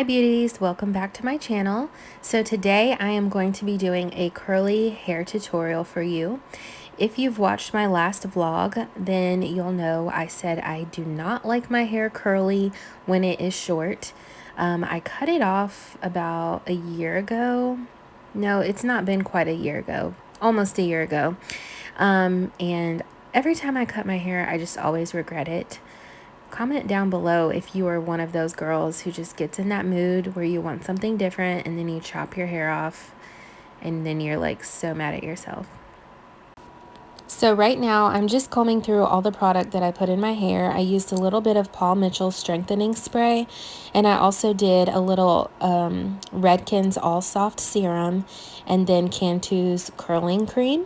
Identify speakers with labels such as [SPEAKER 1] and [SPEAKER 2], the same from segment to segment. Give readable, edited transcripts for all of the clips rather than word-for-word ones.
[SPEAKER 1] Hi beauties, welcome back to my channel. So today I am going to be doing a curly hair tutorial for you. If you've watched my last vlog, then you'll know I said I do not like my hair curly when it is short. I cut it off about a year ago. No, it's not been quite a year ago, almost a year ago. And every time I cut my hair, I just always regret it. Comment down below if you are one of those girls who just gets in that mood where you want something different and then you chop your hair off and then you're like so mad at yourself. So right now I'm just combing through all the product that I put in my hair. I used a little bit of Paul Mitchell strengthening spray, and I also did a little Redken's All Soft serum and then Cantu's curling cream.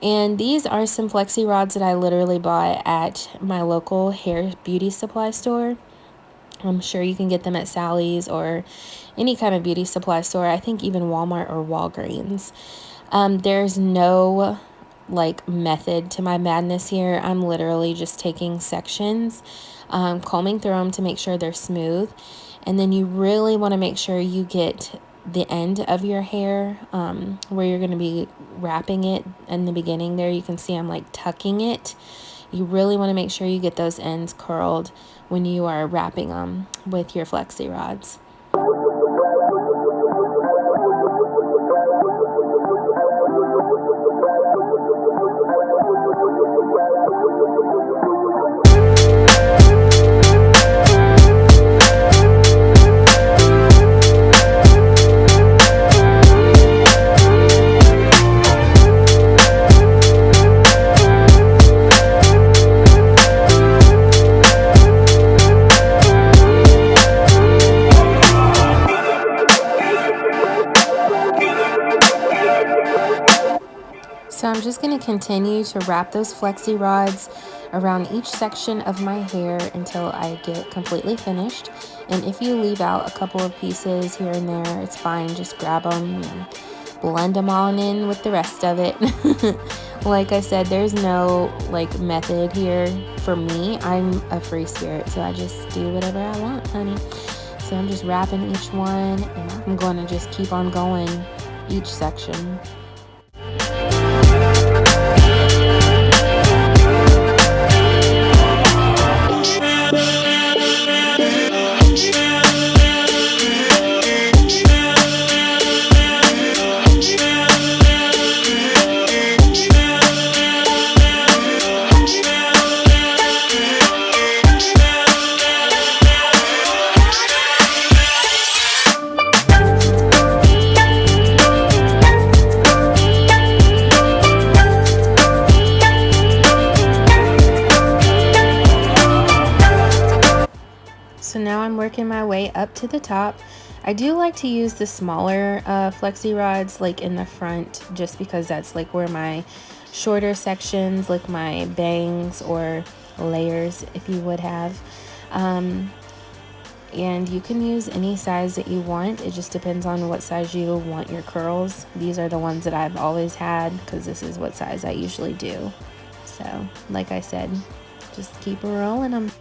[SPEAKER 1] And these are some flexi rods that I literally bought at my local hair beauty supply store. I'm sure you can get them at Sally's or any kind of beauty supply store. I think even Walmart or Walgreens. There's no like method to my madness here. I'm literally just taking sections, combing through them to make sure they're smooth. And then you really want to make sure you get the end of your hair where you're going to be wrapping it. In the beginning there, you can see I'm like tucking it. You really want to make sure you get those ends curled when you are wrapping them with your flexi rods. So I'm just going to continue to wrap those flexi rods around each section of my hair until I get completely finished. And if you leave out a couple of pieces here and there, it's fine. Just grab them and blend them on in with the rest of it. Like I said, there's no like method here for me. I'm a free spirit, so I just do whatever I want, honey. So I'm just wrapping each one, and I'm going to just keep on going each section. So now I'm working my way up to the top. I do like to use the smaller flexi rods like in the front, just because that's like where my shorter sections, like my bangs or layers, if you would have. And you can use any size that you want. It just depends on what size you want your curls. These are the ones that I've always had because this is what size I usually do. So like I said, just keep rolling them.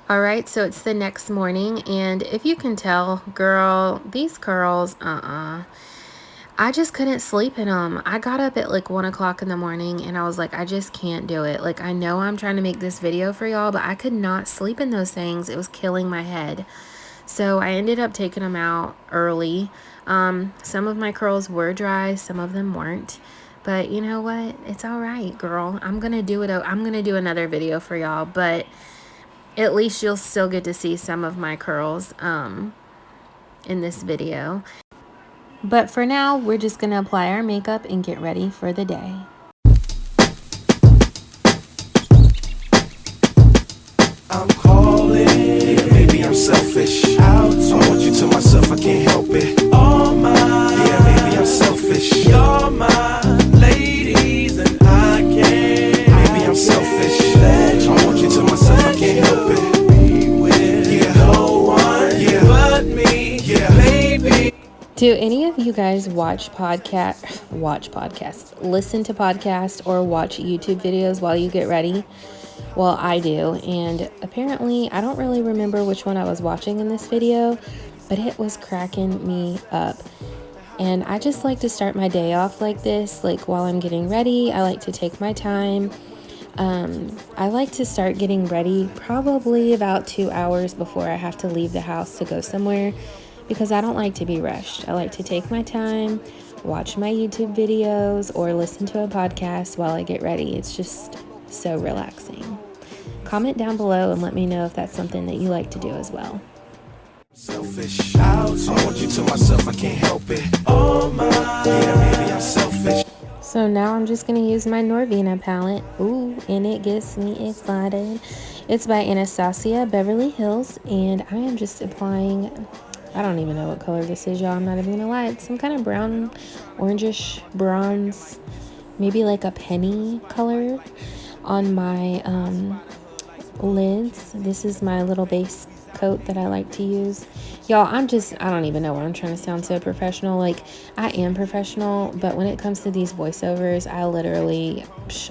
[SPEAKER 1] Alright, so it's the next morning, and if you can tell, girl, these curls, I just couldn't sleep in them. I got up at like 1 o'clock in the morning and I was like, I just can't do it. Like, I know I'm trying to make this video for y'all, but I could not sleep in those things. It was killing my head. So I ended up taking them out early. Some of my curls were dry, some of them weren't. But you know what? It's all right, girl. I'm going to do it. I'm going to do another video for y'all, but at least you'll still get to see some of my curls in this video. But for now, we're just going to apply our makeup and get ready for the day.
[SPEAKER 2] I'm calling, yeah, maybe I'm selfish. I want you to myself, I can't help it. All mine, yeah, maybe I'm selfish. You're my ladies and I can't. Maybe I'm selfish. I want you to myself, I can't help it. Be with no one, yeah, but me, yeah, baby.
[SPEAKER 1] Do any of you guys listen to podcasts or watch YouTube videos while you get ready? Well, I do, and apparently I don't really remember which one I was watching in this video, but it was cracking me up. And I just like to start my day off like this, like while I'm getting ready. I like to take my time. I like to start getting ready probably about 2 hours before I have to leave the house to go somewhere, because I don't like to be rushed. I like to take my time, watch my YouTube videos, or listen to a podcast while I get ready. It's just so relaxing. Comment down below and let me know if that's something that you like to do as well.
[SPEAKER 2] Selfish. I want you to myself, I can't help it. Oh my, yeah, maybe I'm selfish.
[SPEAKER 1] So now I'm just going to use my Norvina palette. Ooh, and it gets me excited. It's by Anastasia, Beverlyhills, and I am just applying, I don't even know what color this is, y'all. I'm not even going to lie. It's some kind of brown, orangish bronze, maybe like a penny color on my lids. This is my little base coat that I like to use. Y'all, I don't even know why I'm trying to sound so professional. Like, I am professional, but when it comes to these voiceovers,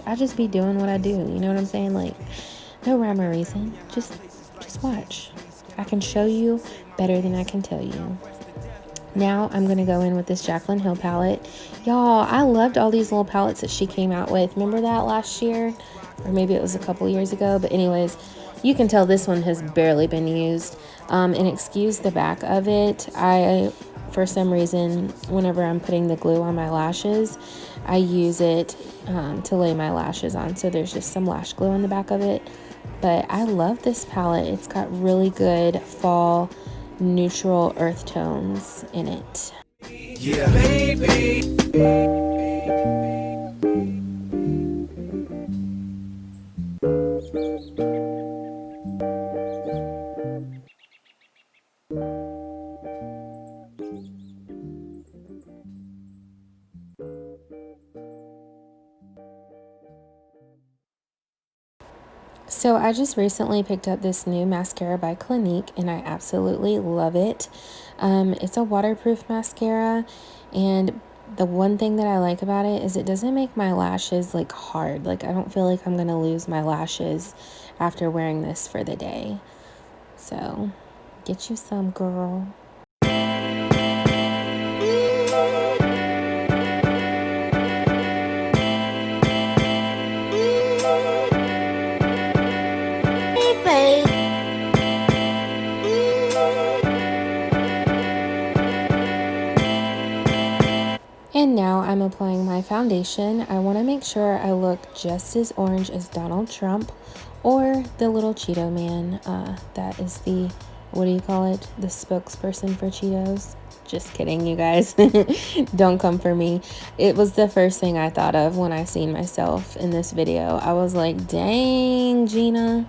[SPEAKER 1] I just be doing what I do. You know what I'm saying? Like, no rhyme or reason. Just watch. I can show you better than I can tell you. Now I'm going to go in with this Jaclyn Hill palette. Y'all, I loved all these little palettes that she came out with. Remember that last year? Or maybe it was a couple years ago. But anyways, you can tell this one has barely been used. And excuse the back of it. For some reason, whenever I'm putting the glue on my lashes, I use it to lay my lashes on. So there's just some lash glue on the back of it. But I love this palette. It's got really good fall neutral earth tones in it.
[SPEAKER 2] Yeah, baby.
[SPEAKER 1] So I just recently picked up this new mascara by Clinique, and I absolutely love it. It's a waterproof mascara, and the one thing that I like about it is it doesn't make my lashes like hard. Like, I don't feel like I'm gonna lose my lashes after wearing this for the day. So get you some, girl. And now I'm applying my foundation. I want to make sure I look just as orange as Donald Trump or the little Cheeto man. That is the, what do you call it? The spokesperson for Cheetos. Just kidding, you guys. Don't come for me. It was the first thing I thought of when I seen myself in this video. I was like, dang, Gina,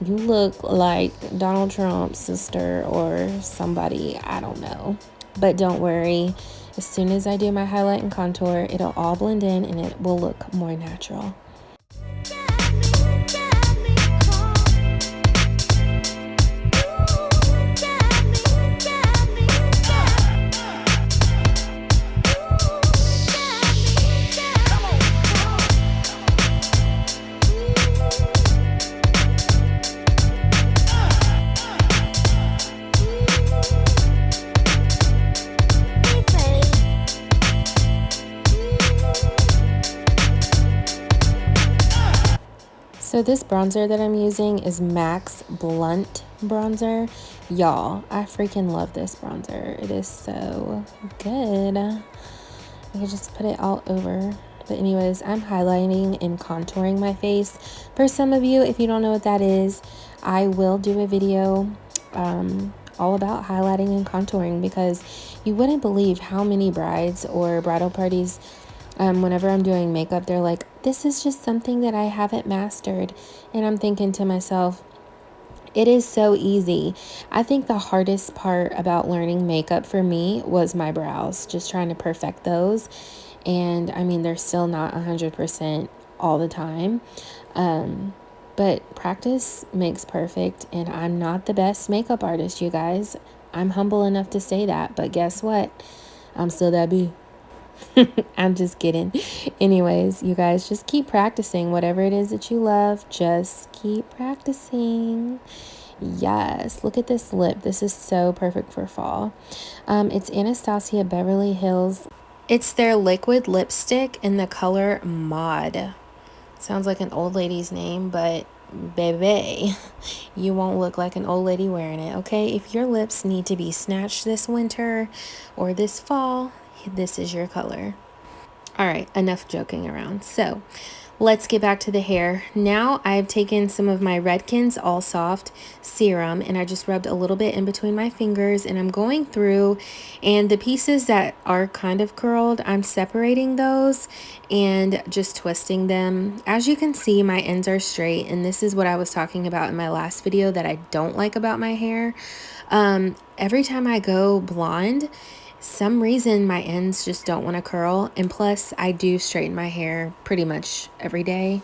[SPEAKER 1] you look like Donald Trump's sister or somebody. I don't know. But don't worry. As soon as I do my highlight and contour, it'll all blend in and it will look more natural. So this bronzer that I'm using is MAC's Blunt Bronzer. Y'all, I freaking love this bronzer. It is so good. I can just put it all over. But anyways, I'm highlighting and contouring my face. For some of you, if you don't know what that is, I will do a video all about highlighting and contouring, because you wouldn't believe how many brides or bridal parties, whenever I'm doing makeup, they're like, this is just something that I haven't mastered. And I'm thinking to myself, it is so easy. I think the hardest part about learning makeup for me was my brows, just trying to perfect those. And I mean, they're still not 100% all the time. But practice makes perfect, and I'm not the best makeup artist, you guys. I'm humble enough to say that, but guess what? I'm still that B. I'm just kidding. Anyways, you guys, just keep practicing. Whatever it is that you love, just keep practicing. Yes, look at this lip. This is so perfect for fall. It's Anastasia Beverlyhills. It's their liquid lipstick in the color Maude. Sounds like an old lady's name, but baby, you won't look like an old lady wearing it, okay? If your lips need to be snatched this winter or this fall, this is your color. All right, enough joking around. So let's get back to the hair. Now I've taken some of my Redken's All Soft serum and I just rubbed a little bit in between my fingers, and I'm going through, and the pieces that are kind of curled, I'm separating those and just twisting them. As you can see, my ends are straight, and this is what I was talking about in my last video that I don't like about my hair. Every time I go blonde, some reason my ends just don't want to curl, and plus I do straighten my hair pretty much every day.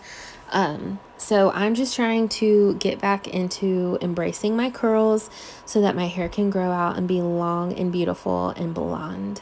[SPEAKER 1] So I'm just trying to get back into embracing my curls so that my hair can grow out and be long and beautiful and blonde.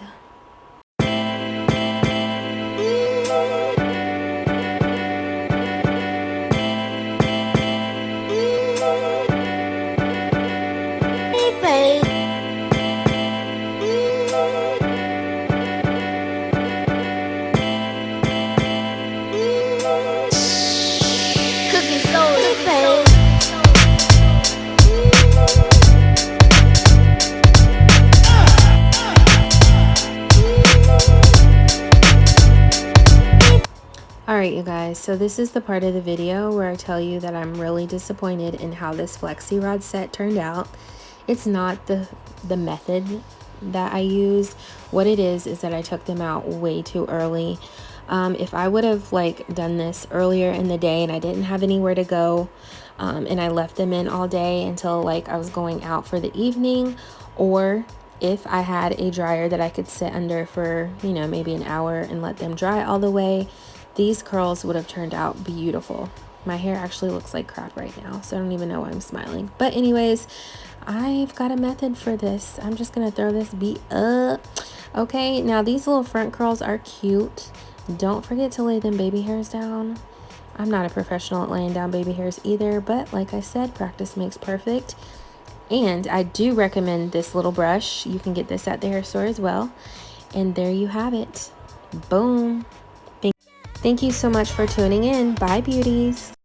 [SPEAKER 1] Alright, you guys, so this is the part of the video where I tell you that I'm really disappointed in how this flexi rod set turned out. It's not the method that I used. What it is that I took them out way too early. If I would have done this earlier in the day and I didn't have anywhere to go, and I left them in all day until I was going out for the evening, or if I had a dryer that I could sit under for, maybe an hour and let them dry all the way, these curls would have turned out beautiful. My hair actually looks like crap right now, so I don't even know why I'm smiling. But anyways, I've got a method for this. I'm just gonna throw this beat up. Okay, now these little front curls are cute. Don't forget to lay them baby hairs down. I'm not a professional at laying down baby hairs either, but like I said, practice makes perfect. And I do recommend this little brush. You can get this at the hair store as well. And there you have it. Boom. Thank you so much for tuning in. Bye, beauties.